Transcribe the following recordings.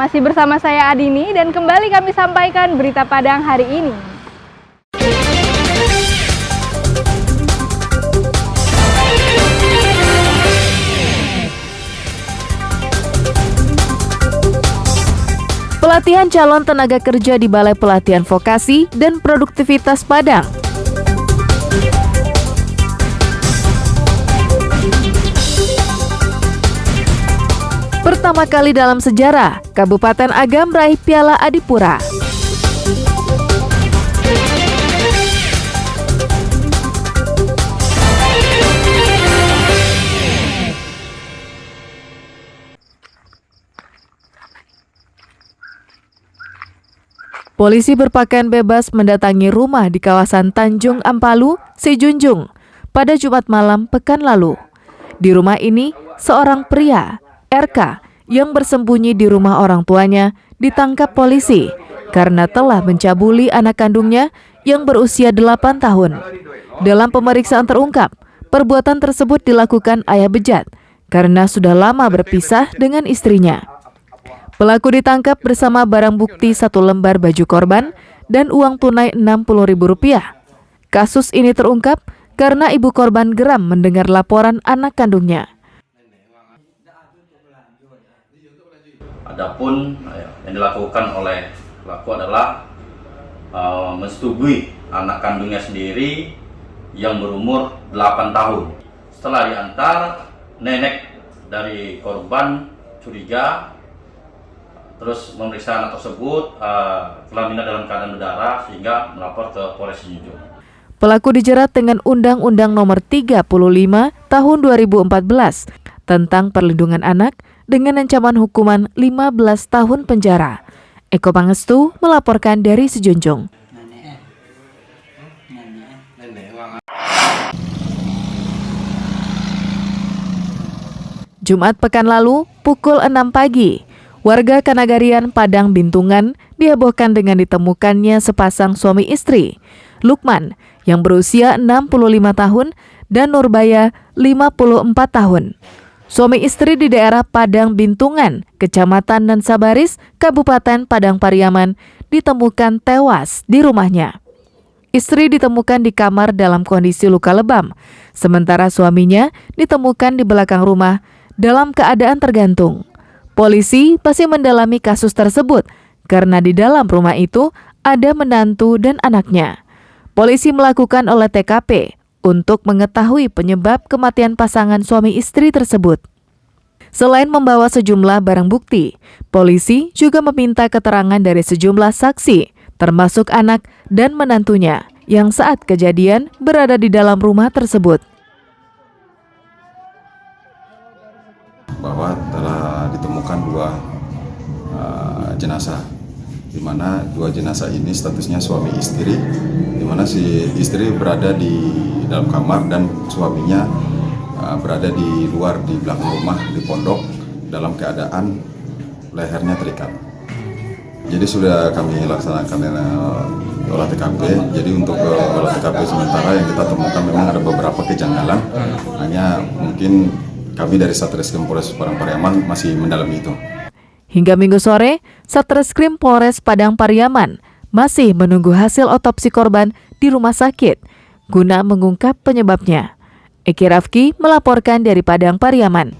Masih bersama saya Adini dan kembali kami sampaikan berita Padang hari ini. Pelatihan calon tenaga kerja di Balai Pelatihan Vokasi dan Produktivitas Padang. Pertama kali dalam sejarah, Kabupaten Agam meraih Piala Adipura. Polisi berpakaian bebas mendatangi rumah di kawasan Tanjung Ampalu, Sejunjung, pada Jumat malam pekan lalu. Di rumah ini, seorang pria, RK, yang bersembunyi di rumah orang tuanya, ditangkap polisi karena telah mencabuli anak kandungnya yang berusia 8 tahun. Dalam pemeriksaan terungkap, perbuatan tersebut dilakukan ayah bejat karena sudah lama berpisah dengan istrinya. Pelaku ditangkap bersama barang bukti 1 lembar baju korban dan uang tunai Rp60.000. Kasus ini terungkap karena ibu korban geram mendengar laporan anak kandungnya. Adapun yang dilakukan oleh pelaku adalah mensetujui anak kandungnya sendiri yang berumur 8 tahun. Setelah diantar, nenek dari korban curiga, terus memeriksa anak tersebut kelaminnya dalam keadaan berdarah sehingga melapor ke Polres Sejunjung. Pelaku dijerat dengan Undang-Undang Nomor 35 Tahun 2014 tentang perlindungan anak dengan ancaman hukuman 15 tahun penjara. Eko Pangestu melaporkan dari Sejunjung. Jumat pekan lalu pukul 6 pagi, warga Kanagarian Padang Bintungan dihebohkan dengan ditemukannya sepasang suami istri, Lukman yang berusia 65 tahun dan Nurbaya 54 tahun. Suami istri di daerah Padang Bintungan, Kecamatan Nansabaris, Kabupaten Padang Pariaman ditemukan tewas di rumahnya. Istri ditemukan di kamar dalam kondisi luka lebam, sementara suaminya ditemukan di belakang rumah dalam keadaan tergantung. Polisi masih mendalami kasus tersebut karena di dalam rumah itu ada menantu dan anaknya. Polisi melakukan olah TKP untuk mengetahui penyebab kematian pasangan suami istri tersebut. Selain membawa sejumlah barang bukti, polisi juga meminta keterangan dari sejumlah saksi, termasuk anak dan menantunya yang saat kejadian berada di dalam rumah tersebut. Bahwa telah ditemukan 2 jenazah, di mana 2 jenazah ini statusnya suami istri, di mana si istri berada di dalam kamar dan suaminya berada di luar di belakang rumah di pondok dalam keadaan lehernya terikat. Jadi sudah kami laksanakan olah TKP. Jadi untuk olah TKP sementara yang kita temukan memang ada beberapa kejanggalan, hanya mungkin kami dari Satreskrim Polres Padang Pariaman masih mendalami itu. Hingga Minggu sore, Satreskrim Polres Padang Pariaman masih menunggu hasil otopsi korban di rumah sakit guna mengungkap penyebabnya. Eki Rafki melaporkan dari Padang Pariaman.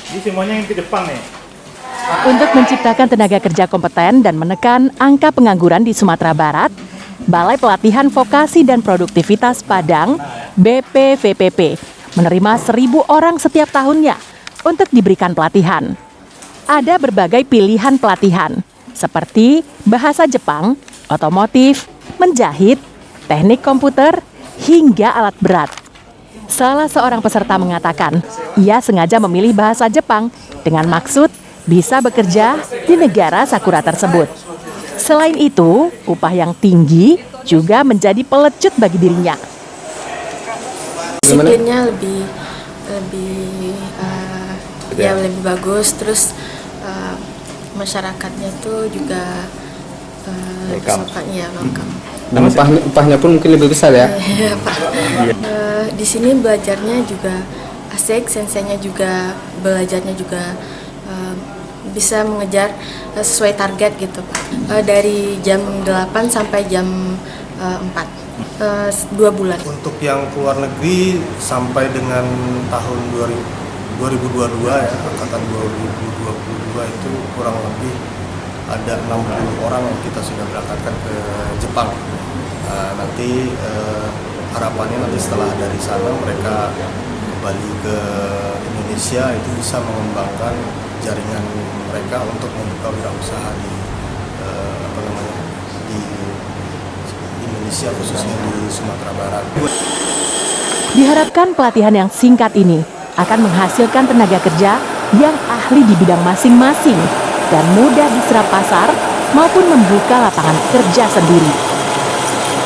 Ini semuanya yang di depan nih. Untuk menciptakan tenaga kerja kompeten dan menekan angka pengangguran di Sumatera Barat, Balai Pelatihan Vokasi dan Produktivitas Padang (BPVPP) menerima 1.000 orang setiap tahunnya untuk diberikan pelatihan. Ada berbagai pilihan pelatihan, seperti bahasa Jepang, otomotif, menjahit, teknik komputer, hingga alat berat. Salah seorang peserta mengatakan, ia sengaja memilih bahasa Jepang dengan maksud bisa bekerja di negara sakura tersebut. Selain itu, upah yang tinggi juga menjadi pelecut bagi dirinya. Disiplinnya lebih bagus, terus masyarakatnya tuh juga welcome. Dan upahnya pun mungkin lebih besar ya? Iya Pak. Di sini belajarnya juga asik, senseinya juga, belajarnya juga bisa mengejar sesuai target gitu Pak. Dari jam 8 sampai jam 4, 2 bulan. Untuk yang keluar negeri sampai dengan tahun 2022 ya, angkatan 2022 itu kurang lebih ada 60 orang yang kita sudah berangkatkan ke Jepang. Nanti harapannya nanti setelah dari sana mereka kembali ke Indonesia itu bisa mengembangkan jaringan mereka untuk membuka wirausaha di di Indonesia, khususnya di Sumatera Barat. Diharapkan pelatihan yang singkat ini akan menghasilkan tenaga kerja yang ahli di bidang masing-masing dan mudah diserap pasar maupun membuka lapangan kerja sendiri.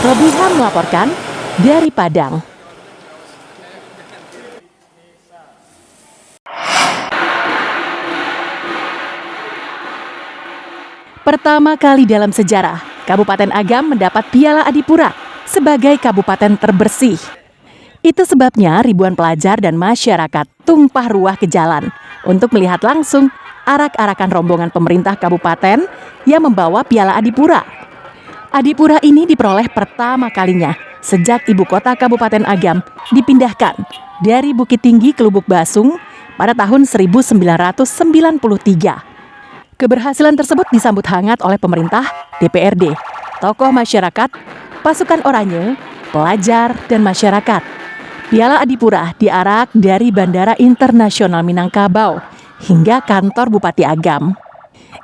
Robiha melaporkan dari Padang. Pertama kali dalam sejarah, Kabupaten Agam mendapat Piala Adipura sebagai kabupaten terbersih. Itu sebabnya ribuan pelajar dan masyarakat tumpah ruah ke jalan untuk melihat langsung arak-arakan rombongan pemerintah kabupaten yang membawa Piala Adipura. Adipura ini diperoleh pertama kalinya sejak ibu kota Kabupaten Agam dipindahkan dari Bukit Tinggi ke Lubuk Basung pada tahun 1993. Keberhasilan tersebut disambut hangat oleh pemerintah, DPRD, tokoh masyarakat, pasukan oranye, pelajar, dan masyarakat. Piala Adipura diarak dari Bandara Internasional Minangkabau hingga kantor Bupati Agam.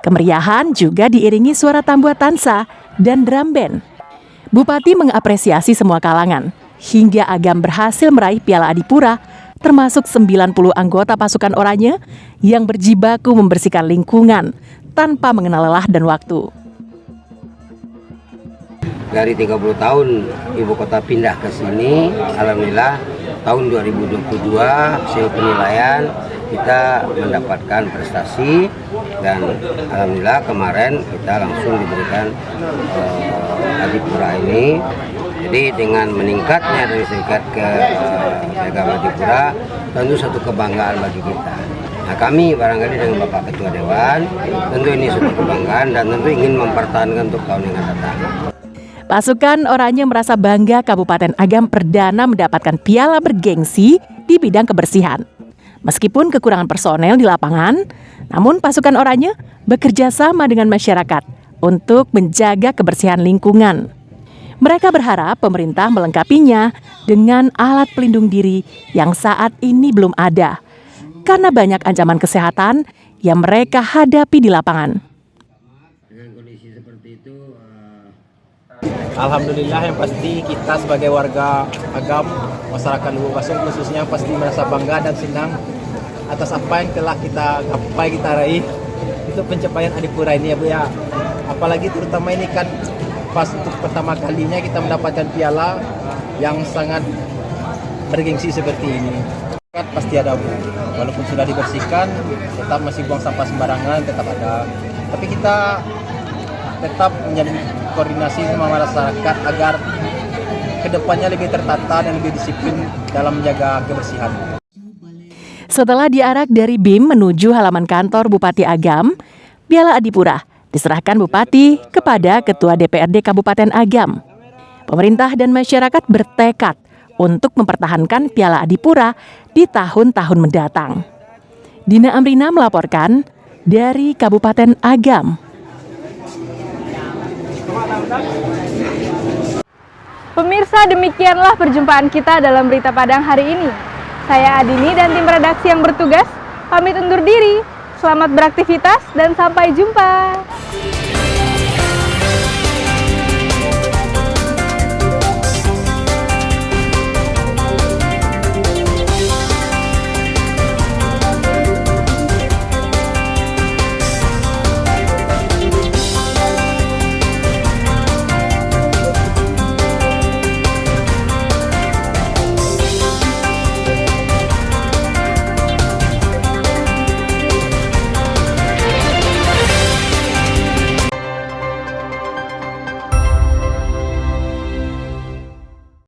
Kemeriahan juga diiringi suara tambua tansa dan drum band. Bupati mengapresiasi semua kalangan, hingga Agam berhasil meraih Piala Adipura, termasuk 90 anggota pasukan oranye yang berjibaku membersihkan lingkungan tanpa mengenal lelah dan waktu. Dari 30 tahun ibu kota pindah ke sini, alhamdulillah tahun 2022 hasil penilaian kita mendapatkan prestasi dan alhamdulillah kemarin kita langsung diberikan Adipura ini. Jadi dengan meningkatnya dari serikat ke Piagam Adipura tentu satu kebanggaan bagi kita. Nah, kami barangkali dengan Bapak Ketua Dewan tentu ini suatu kebanggaan dan tentu ingin mempertahankan untuk tahun yang akan datang. Pasukan oranye merasa bangga Kabupaten Agam perdana mendapatkan piala bergengsi di bidang kebersihan. Meskipun kekurangan personel di lapangan, namun pasukan oranye bekerja sama dengan masyarakat untuk menjaga kebersihan lingkungan. Mereka berharap pemerintah melengkapinya dengan alat pelindung diri yang saat ini belum ada, karena banyak ancaman kesehatan yang mereka hadapi di lapangan. Dengan kondisi seperti itu, alhamdulillah yang pasti kita sebagai warga Agam, masyarakat Lubuk Basung khususnya pasti merasa bangga dan senang atas apa yang telah kita gapai, kita raih. Itu pencapaian Adipura ini ya Bu ya. Apalagi terutama ini kan pas untuk pertama kalinya kita mendapatkan piala yang sangat bergengsi seperti ini. Pasti ada Bu, walaupun sudah dibersihkan tetap masih buang sampah sembarangan, tetap ada. Tapi kita tetap menjadi koordinasi sama masyarakat agar kedepannya lebih tertata dan lebih disiplin dalam menjaga kebersihan. Setelah diarak dari BIM menuju halaman kantor Bupati Agam, Piala Adipura diserahkan Bupati kepada Ketua DPRD Kabupaten Agam. Pemerintah dan masyarakat bertekad untuk mempertahankan Piala Adipura di tahun-tahun mendatang. Dina Amrina melaporkan dari Kabupaten Agam. Pemirsa, demikianlah perjumpaan kita dalam Berita Padang hari ini. Saya Adini dan tim redaksi yang bertugas pamit undur diri. Selamat beraktivitas dan sampai jumpa.